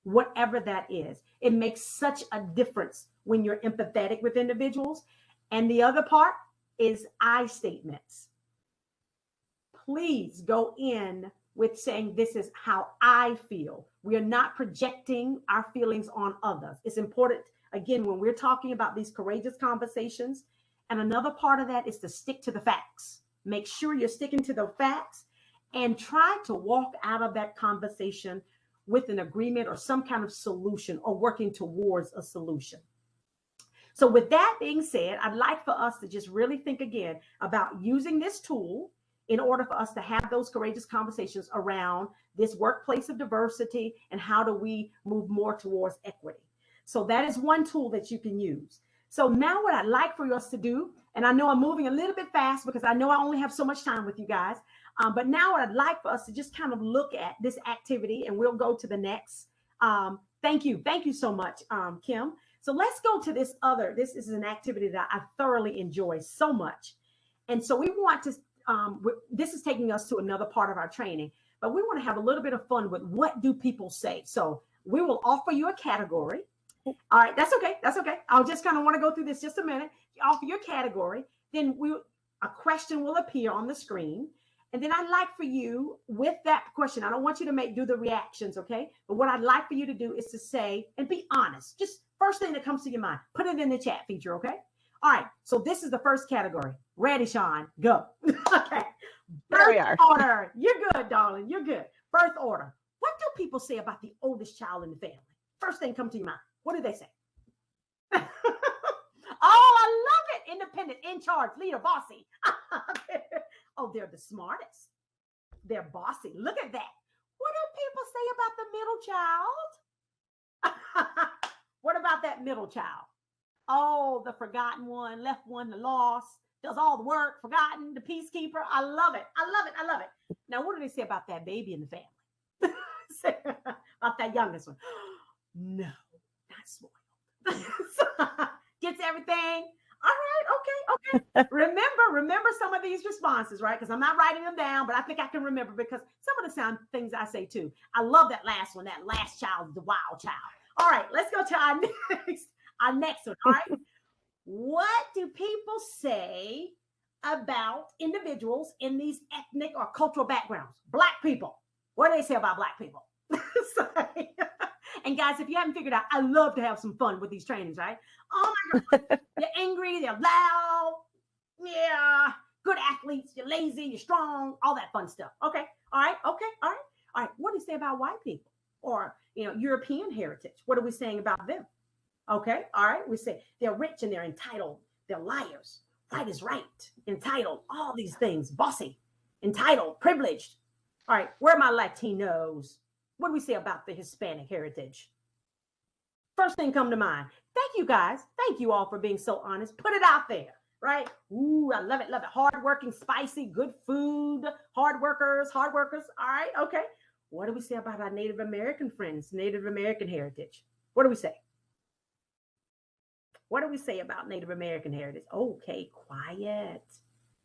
whatever that is. It makes such a difference when you're empathetic with individuals. And the other part is I statements. Please go in with saying, this is how I feel. We are not projecting our feelings on others. It's important, again, when we're talking about these courageous conversations. And another part of that is to stick to the facts. Make sure you're sticking to the facts and try to walk out of that conversation with an agreement or some kind of solution, or working towards a solution. So with that being said, I'd like for us to just really think again about using this tool in order for us to have those courageous conversations around this workplace of diversity and how do we move more towards equity. So that is one tool that you can use. So now what I'd like for us to do, and I know I'm moving a little bit fast because I know I only have so much time with you guys, but now what I'd like for us to just kind of look at this activity, and we'll go to the next. Thank you so much, Kim. So let's go to this is an activity that I thoroughly enjoy so much. And so we want to, this is taking us to another part of our training, but we want to have a little bit of fun with what do people say. So we will offer you a category. All right, that's okay. That's okay. I'll just kind of want to go through this just a minute. You offer your category, then a question will appear on the screen. And then I'd like for you, with that question, I don't want you to do the reactions, okay? But what I'd like for you to do is to say, and be honest, just first thing that comes to your mind, put it in the chat feature, okay? All right, so this is the first category. Ready, Sean, go. Okay. Birth order. You're good, darling, you're good. Birth order. What do people say about the oldest child in the family? First thing come to your mind. What do they say? Oh, I love it. Independent, in charge, leader, bossy. Oh, they're the smartest. They're bossy. Look at that. What do people say about the middle child? What about that middle child? Oh, the forgotten one, left one, the lost, does all the work, forgotten, the peacekeeper. I love it. I love it. I love it. Now, what do they say about that baby in the family? About that youngest one? No, not spoiled. Gets everything. All right, okay. Remember some of these responses, right? Because I'm not writing them down, but I think I can remember because some of the things I say too. I love that last one. That last child is the wild child. All right, let's go to our next one. All right. What do people say about individuals in these ethnic or cultural backgrounds? Black people. What do they say about Black people? And guys, if you haven't figured out, I love to have some fun with these trainings, right? Oh my God. They're angry, they're loud. Yeah. Good athletes, you're lazy, you're strong, all that fun stuff. Okay. All right. Okay. All right. All right. What do you say about white people or, European heritage? What are we saying about them? Okay. All right. We say they're rich and they're entitled. They're liars. Right is right. Entitled. All these things. Bossy. Entitled. Privileged. All right. Where are my Latinos? What do we say about the Hispanic heritage? First thing come to mind. Thank you, guys. Thank you all for being so honest. Put it out there, right? Ooh, I love it, love it. Hardworking, spicy, good food. Hard workers. All right, okay. What do we say about our Native American friends, Native American heritage? What do we say? What do we say about Native American heritage? Okay, quiet.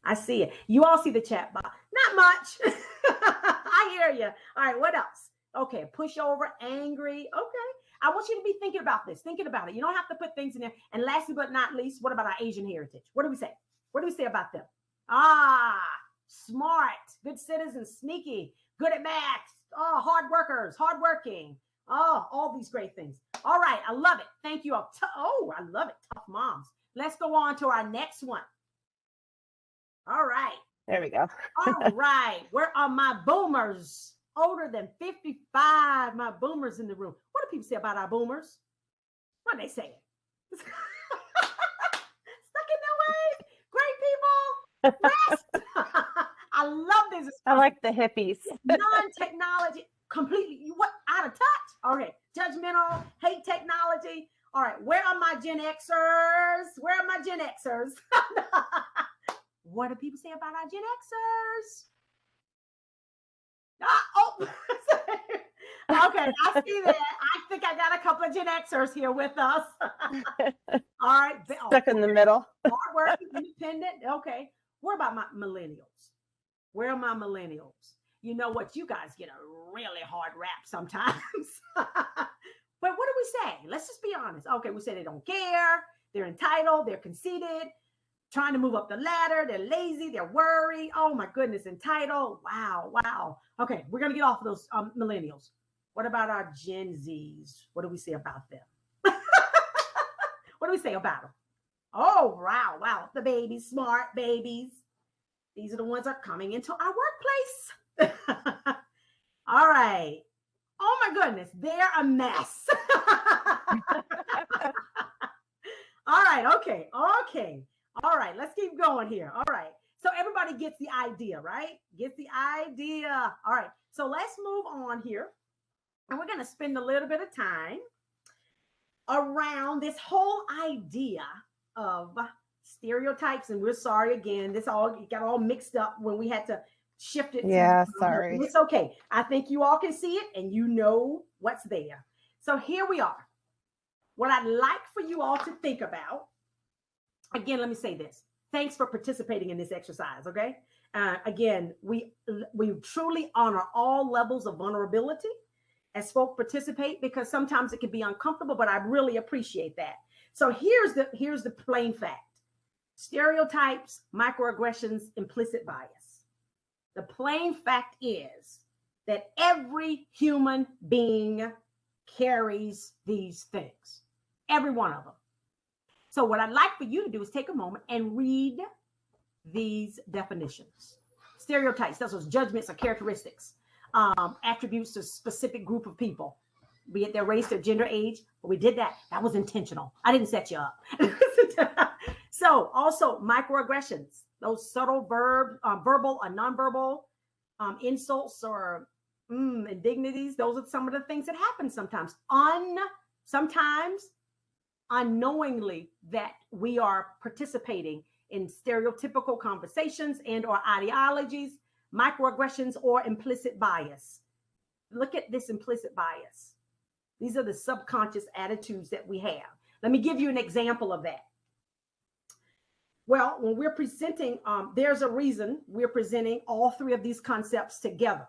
I see it. You all see the chat box. Not much. I hear you. All right, what else? Okay, pushover, angry. Okay. I want you to be thinking about this, thinking about it. You don't have to put things in there. And lastly, but not least, what about our Asian heritage? What do we say? What do we say about them? Smart, good citizens, sneaky, good at math. Oh, hard workers, hardworking. Oh, all these great things. All right, I love it. Thank you all. I love it. Tough moms. Let's go on to our next one. All right. There we go. All right. Where are my boomers? Older than 55, my boomers in the room. What do people say about our boomers? What are they saying? Stuck in their ways. Great people. Rest. I love this. I like the hippies. Non-technology. Completely out of touch. Okay. Judgmental. Hate technology. All right. Where are my Gen Xers? Where are my Gen Xers? What do people say about our Gen Xers? Okay, I see that. I think I got a couple of Gen Xers here with us. All right. Stuck in the middle. Hardworking, independent. Okay. What about my millennials? Where are my millennials? You know what? You guys get a really hard rap sometimes. But what do we say? Let's just be honest. Okay, we say they don't care. They're entitled. They're conceited. Trying to move up the ladder. They're lazy. They're worried. Oh my goodness, entitled. Wow, wow. Okay, we're going to get off of those millennials. What about our Gen Zs? What do we say about them? What do we say about them? Oh, wow, wow. The babies, smart babies. These are the ones that are coming into our workplace. All right. Oh my goodness, they're a mess. All right, okay. All right, let's keep going here. All right. So everybody gets the idea, right? Gets the idea. All right. So let's move on here. And we're going to spend a little bit of time around this whole idea of stereotypes. And we're sorry again, this all got all mixed up when we had to shift it. Yeah, sorry. It's okay. I think you all can see it and you know what's there. So here we are. What I'd like for you all to think about, again, let me say this. Thanks for participating in this exercise, okay? Again, we truly honor all levels of vulnerability as folk participate, because sometimes it can be uncomfortable, but I really appreciate that. So here's the plain fact. Stereotypes, microaggressions, implicit bias. The plain fact is that every human being carries these things, every one of them. So what I'd like for you to do is take a moment and read these definitions. Stereotypes, those are judgments or characteristics, attributes to a specific group of people, be it their race, their gender, age. But we did that. That was intentional. I didn't set you up. So also microaggressions, those subtle verbal or nonverbal insults or indignities. Those are some of the things that happen sometimes. Sometimes unknowingly, that we are participating in stereotypical conversations and or ideologies, microaggressions, or implicit bias. Look at this implicit bias. These are the subconscious attitudes that we have. Let me give you an example of that. Well, when we're presenting, there's a reason we're presenting all three of these concepts together.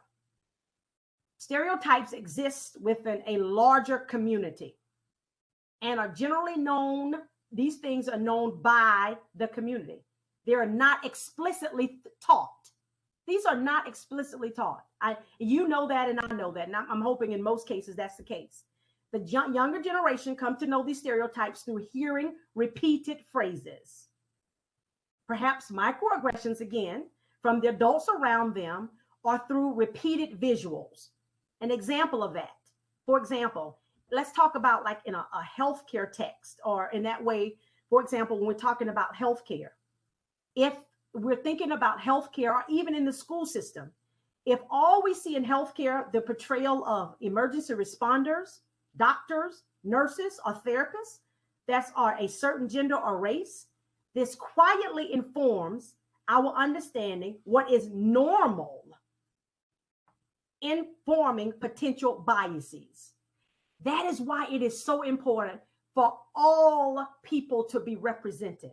Stereotypes exist within a larger community and are generally known, these things are known by the community. They are not explicitly taught. These are not explicitly taught. You know that, and I know that, and I'm hoping in most cases that's the case. The younger generation come to know these stereotypes through hearing repeated phrases. Perhaps microaggressions, again, from the adults around them, or through repeated visuals. An example of that, for example, let's talk about like in a healthcare text, or in that way, for example, when we're talking about healthcare. If we're thinking about healthcare, or even in the school system, if all we see in healthcare, the portrayal of emergency responders, doctors, nurses, or therapists that are a certain gender or race, this quietly informs our understanding what is normal, informing potential biases. That is why it is so important for all people to be represented.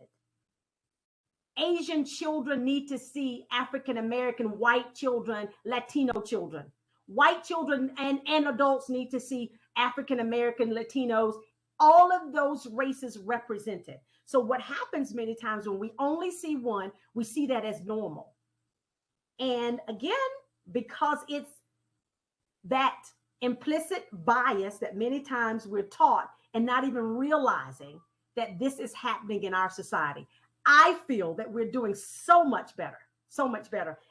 Asian children need to see African American, white children, Latino children. White children and adults need to see African American, Latinos, all of those races represented. So what happens many times when we only see one, we see that as normal. And again, because it's that implicit bias that many times we're taught and not even realizing that this is happening in our society. I feel that we're doing so much better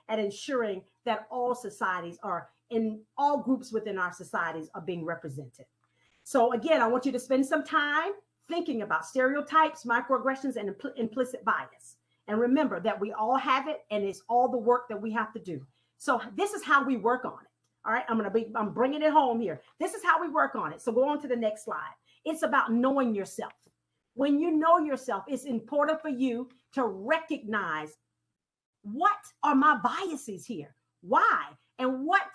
at ensuring that all societies are in all groups within our societies are being represented. So again, I want you to spend some time thinking about stereotypes, microaggressions, and implicit bias. And remember that we all have it, and it's all the work that we have to do. So this is how we work on it. All right, I'm bringing it home here. This is how we work on it. So go on to the next slide. It's about knowing yourself. When you know yourself, it's important for you to recognize what are my biases here? Why? And what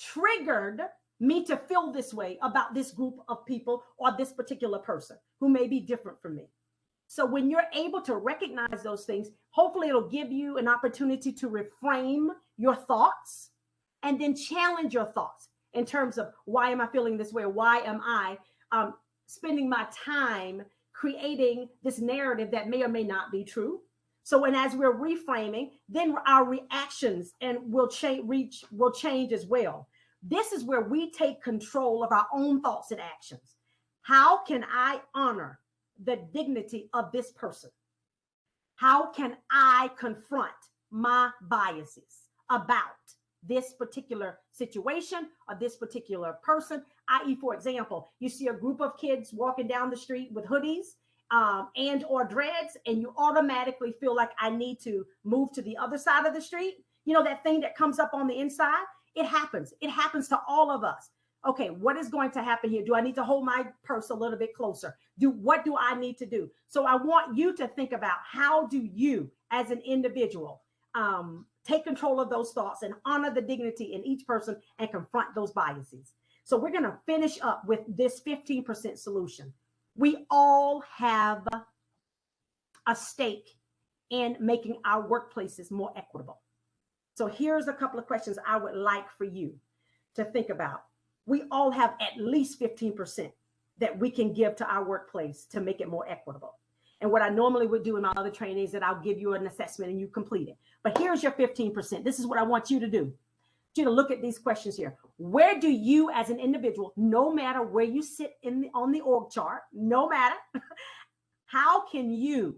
triggered me to feel this way about this group of people or this particular person who may be different from me. So when you're able to recognize those things, hopefully it'll give you an opportunity to reframe your thoughts and then challenge your thoughts in terms of, why am I feeling this way? Why am I spending my time creating this narrative that may or may not be true? So, and as we're reframing, then our reactions and will change as well. This is where we take control of our own thoughts and actions. How can I honor the dignity of this person? How can I confront my biases about this particular situation or this particular person? I.e., for example, you see a group of kids walking down the street with hoodies and or dreads, and you automatically feel like, I need to move to the other side of the street. You know, that thing that comes up on the inside, it happens. It happens to all of us. Okay, what is going to happen here? Do I need to hold my purse a little bit closer? What do I need to do? So I want you to think about, how do you as an individual take control of those thoughts and honor the dignity in each person and confront those biases. So we're going to finish up with this 15% solution. We all have a stake in making our workplaces more equitable. So here's a couple of questions I would like for you to think about. We all have at least 15% that we can give to our workplace to make it more equitable. And what I normally would do in my other training is that I'll give you an assessment and you complete it. But here's your 15%. This is what I want you to do. I want you to look at these questions here. Where do you as an individual, no matter where you sit on the org chart, no matter, how can you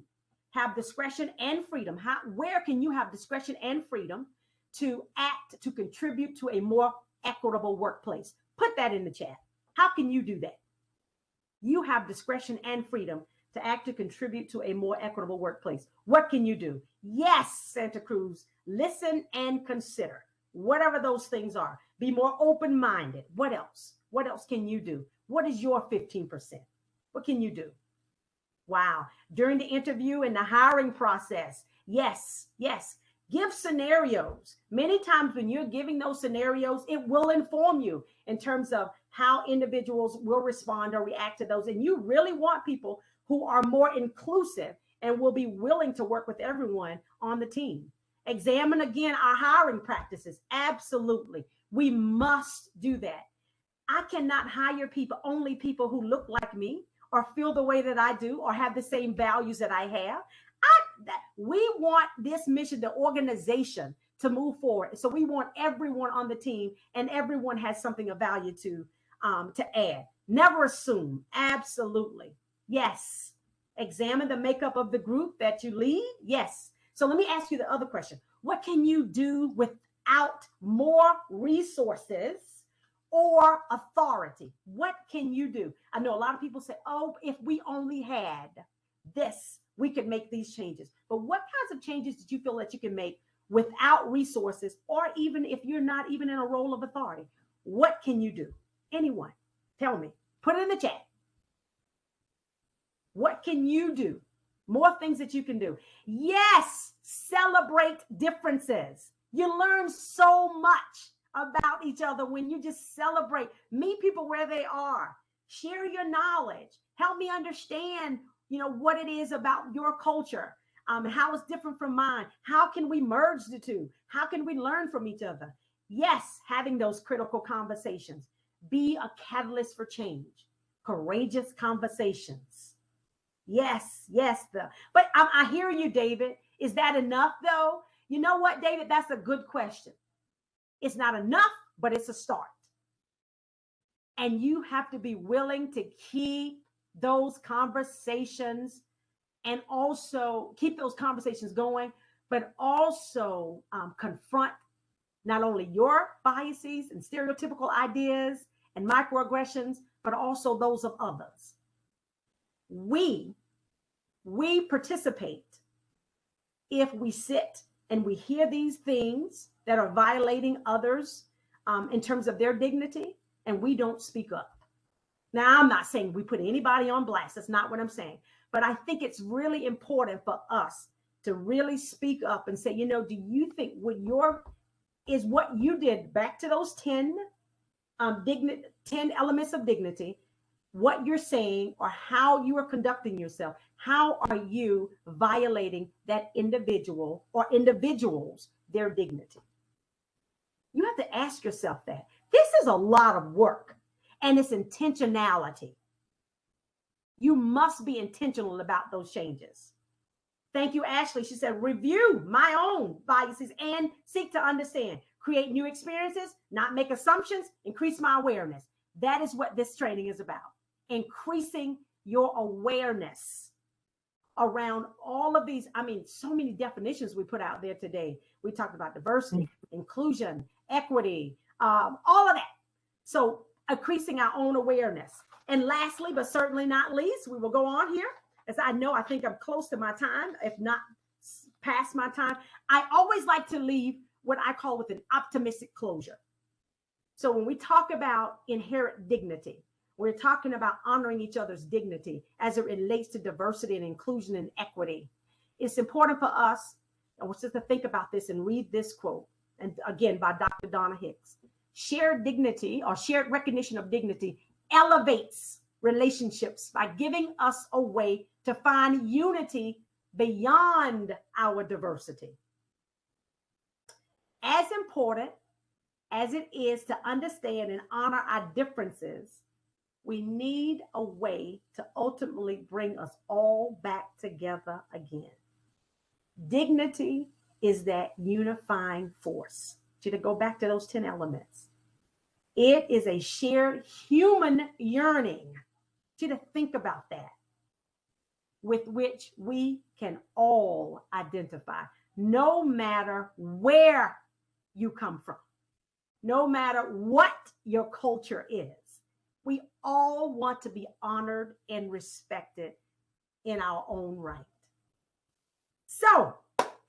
have discretion and freedom? Where can you have discretion and freedom to act, to contribute to a more equitable workplace? Put that in the chat. How can you do that? You have discretion and freedom to act, to contribute to a more equitable workplace. What can you do? Yes, Santa Cruz, listen and consider. Whatever those things are, be more open-minded. What else? What else can you do? What is your 15%? What can you do? Wow. During the interview and the hiring process, yes. Give scenarios. Many times when you're giving those scenarios, it will inform you in terms of how individuals will respond or react to those. And you really want people who are more inclusive and will be willing to work with everyone on the team. Examine again our hiring practices. Absolutely. We must do that. I cannot hire only people who look like me or feel the way that I do or have the same values that I have. We want this mission, the organization, to move forward. So we want everyone on the team, and everyone has something of value to add. Never assume. Absolutely. Yes. Examine the makeup of the group that you lead. Yes. So let me ask you the other question. What can you do without more resources or authority? What can you do? I know a lot of people say, oh, if we only had this, we could make these changes. But what kinds of changes did you feel that you can make without resources, or even if you're not even in a role of authority? What can you do? Anyone? Tell me. Put it in the chat. What can you do? More things that you can do. Yes, celebrate differences. You learn so much about each other when you just celebrate. Meet people where they are. Share your knowledge. Help me understand, what it is about your culture, how it's different from mine. How can we merge the two? How can we learn from each other? Yes, having those critical conversations. Be a catalyst for change. Courageous conversations. Yes. But I hear you, David. Is that enough, though? You know what, David? That's a good question. It's not enough, but it's a start. And you have to be willing to keep those conversations and also keep those conversations going, but also confront not only your biases and stereotypical ideas and microaggressions, but also those of others. We participate if we sit and we hear these things that are violating others in terms of their dignity, and we don't speak up. Now, I'm not saying we put anybody on blast. That's not what I'm saying. But I think it's really important for us to really speak up and say, do you think, would your is what you did. Back to those 10 10 elements of dignity. What you're saying or how you are conducting yourself. How are you violating that individual or individuals, their dignity? You have to ask yourself that. This is a lot of work, and it's intentionality. You must be intentional about those changes. Thank you, Ashley. She said, review my own biases and seek to understand, create new experiences, not make assumptions, increase my awareness. That is what this training is about. Increasing your awareness around all of these. I mean, so many definitions we put out there today. We talked about diversity, inclusion, equity, all of that. So increasing our own awareness. And lastly, but certainly not least, we will go on here, as I think I'm close to my time, if not past my time. I always like to leave what I call with an optimistic closure. So when we talk about inherent dignity, we're talking about honoring each other's dignity as it relates to diversity and inclusion and equity. It's important for us, I want us to think about this and read this quote, and again by Dr. Donna Hicks. Shared dignity or shared recognition of dignity elevates relationships by giving us a way to find unity beyond our diversity. As important as it is to understand and honor our differences, we need a way to ultimately bring us all back together again. Dignity is that unifying force. To go back to those 10 elements. It is a shared human yearning. To think about that, with which we can all identify, no matter where you come from, no matter what your culture is. We all want to be honored and respected in our own right. So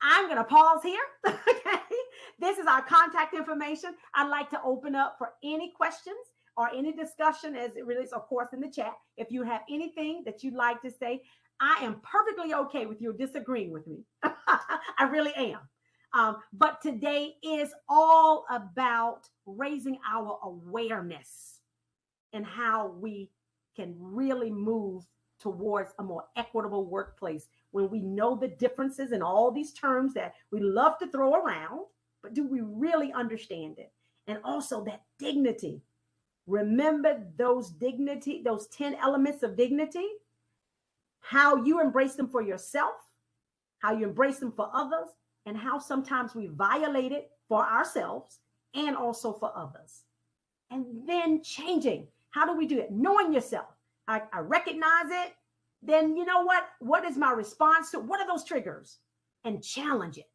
I'm going to pause here. Okay. This is our contact information. I'd like to open up for any questions or any discussion as it relates, of course, in the chat. If you have anything that you'd like to say, I am perfectly okay with you disagreeing with me. I really am. But today is all about raising our awareness and how we can really move towards a more equitable workplace when we know the differences in all these terms that we love to throw around, but do we really understand it? And also that dignity. Remember those 10 elements of dignity, how you embrace them for yourself, how you embrace them for others, and how sometimes we violate it for ourselves and also for others. And then changing. How do we do it? Knowing yourself. I recognize it. Then you know what? What is my response to it? What are those triggers? And challenge it.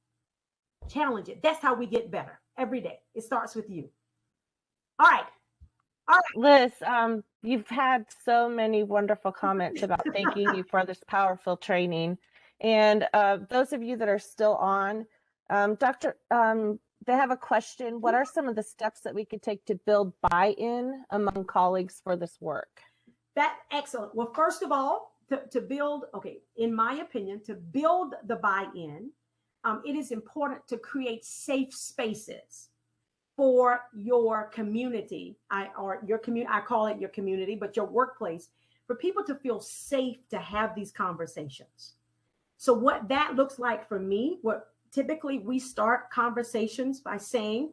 Challenge it. That's how we get better every day. It starts with you. All right. Liz, you've had so many wonderful comments about thanking you for this powerful training. And those of you that are still on, they have a question. What are some of the steps that we could take to build buy-in among colleagues for this work? That's excellent. Well, first of all, to build, in my opinion, to build the buy-in, it is important to create safe spaces for your community. I call it your community, but your workplace, for people to feel safe to have these conversations. So what that looks like for me, typically we start conversations by saying,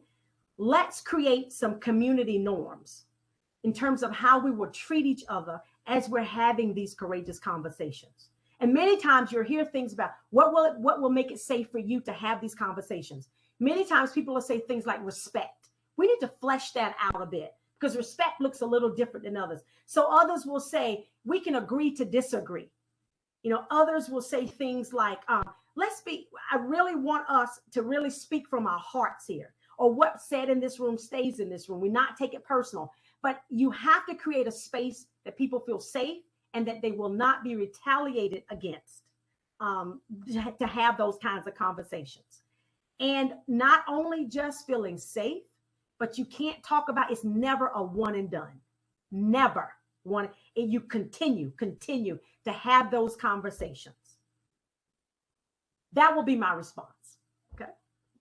let's create some community norms in terms of how we will treat each other as we're having these courageous conversations. And many times you'll hear things about what will make it safe for you to have these conversations. Many times people will say things like respect. We need to flesh that out a bit because respect looks a little different than others. So others will say, we can agree to disagree. Others will say things like, I really want us to really speak from our hearts here, or what's said in this room stays in this room. We not take it personal, but you have to create a space that people feel safe and that they will not be retaliated against, to have those kinds of conversations. And not only just feeling safe, but you can't talk about, it's never a one and done. Never one. And you continue to have those conversations. That will be my response. Okay.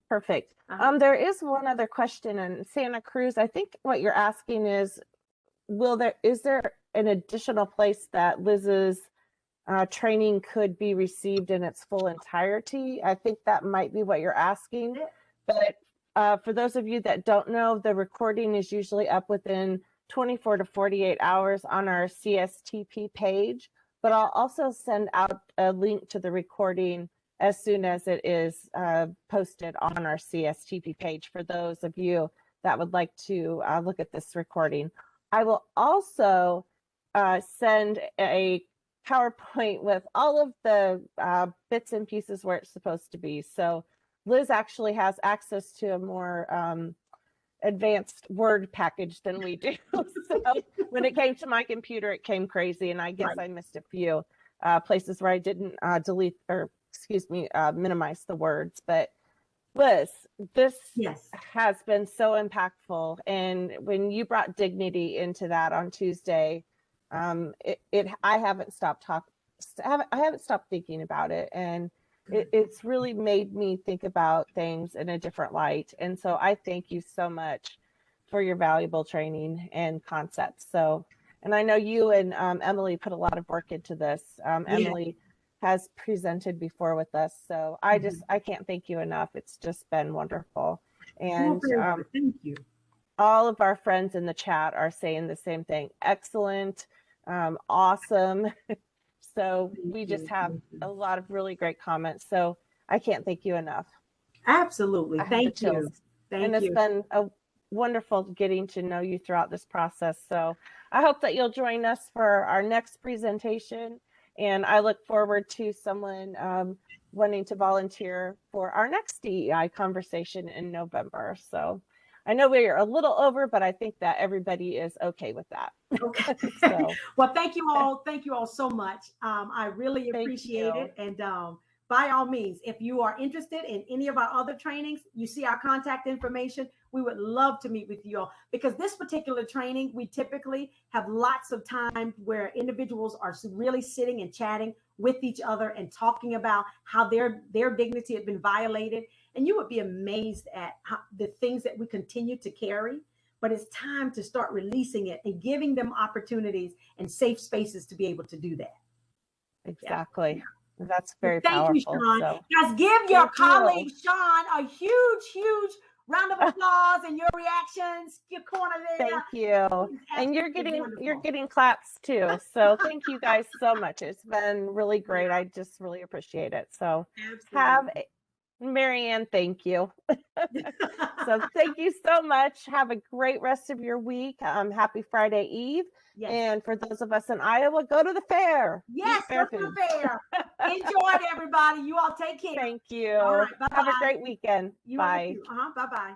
Perfect. There is one other question in Santa Cruz. I think what you're asking is, is there an additional place that Liz's training could be received in its full entirety? I think that might be what you're asking. But for those of you that don't know, the recording is usually up within 24 to 48 hours on our CSTP page. But I'll also send out a link to the recording as soon as it is posted on our CSTP page for those of you that would like to look at this recording. I will also send a PowerPoint with all of the bits and pieces where it's supposed to be. So Liz actually has access to a more advanced Word package than we do. So when it came to my computer, it came crazy, and I guess I missed a few places where I didn't delete or minimize the words. But Liz, this has been so impactful, and when you brought dignity into that on Tuesday, I haven't stopped thinking about it, and it's really made me think about things in a different light. And so I thank you so much for your valuable training and concepts. So, and I know you and Emily put a lot of work into this. Emily has presented before with us, so I can't thank you enough. It's just been wonderful. And thank you. All of our friends in the chat are saying the same thing. Excellent, awesome. So we just have a lot of really great comments. So I can't thank you enough. Absolutely. Thank you. And it's been a wonderful getting to know you throughout this process. So I hope that you'll join us for our next presentation. And I look forward to someone wanting to volunteer for our next DEI conversation in November. So I know we're a little over, but I think that everybody is okay with that. Okay. Well, thank you all. Thank you all so much. I really appreciate it. And by all means, if you are interested in any of our other trainings, you see our contact information. We would love to meet with you all, because this particular training, we typically have lots of time where individuals are really sitting and chatting with each other and talking about how their dignity had been violated. And you would be amazed at the things that we continue to carry. But it's time to start releasing it and giving them opportunities and safe spaces to be able to do that. Exactly. Yeah. That's very powerful. Thank you, Sean. So, guys, give your colleague, Sean, a huge round of applause and your reactions, your corner there. Thank you. And you're getting claps too. So thank you guys so much. It's been really great. I just really appreciate it. So Marianne, thank you. So thank you so much. Have a great rest of your week. Happy Friday Eve. Yes. And for those of us in Iowa, go to the fair. Yes, go to the fair. Enjoy it, everybody. You all take care. Thank you. All right, bye-bye. Have a great weekend. Bye. Bye-bye.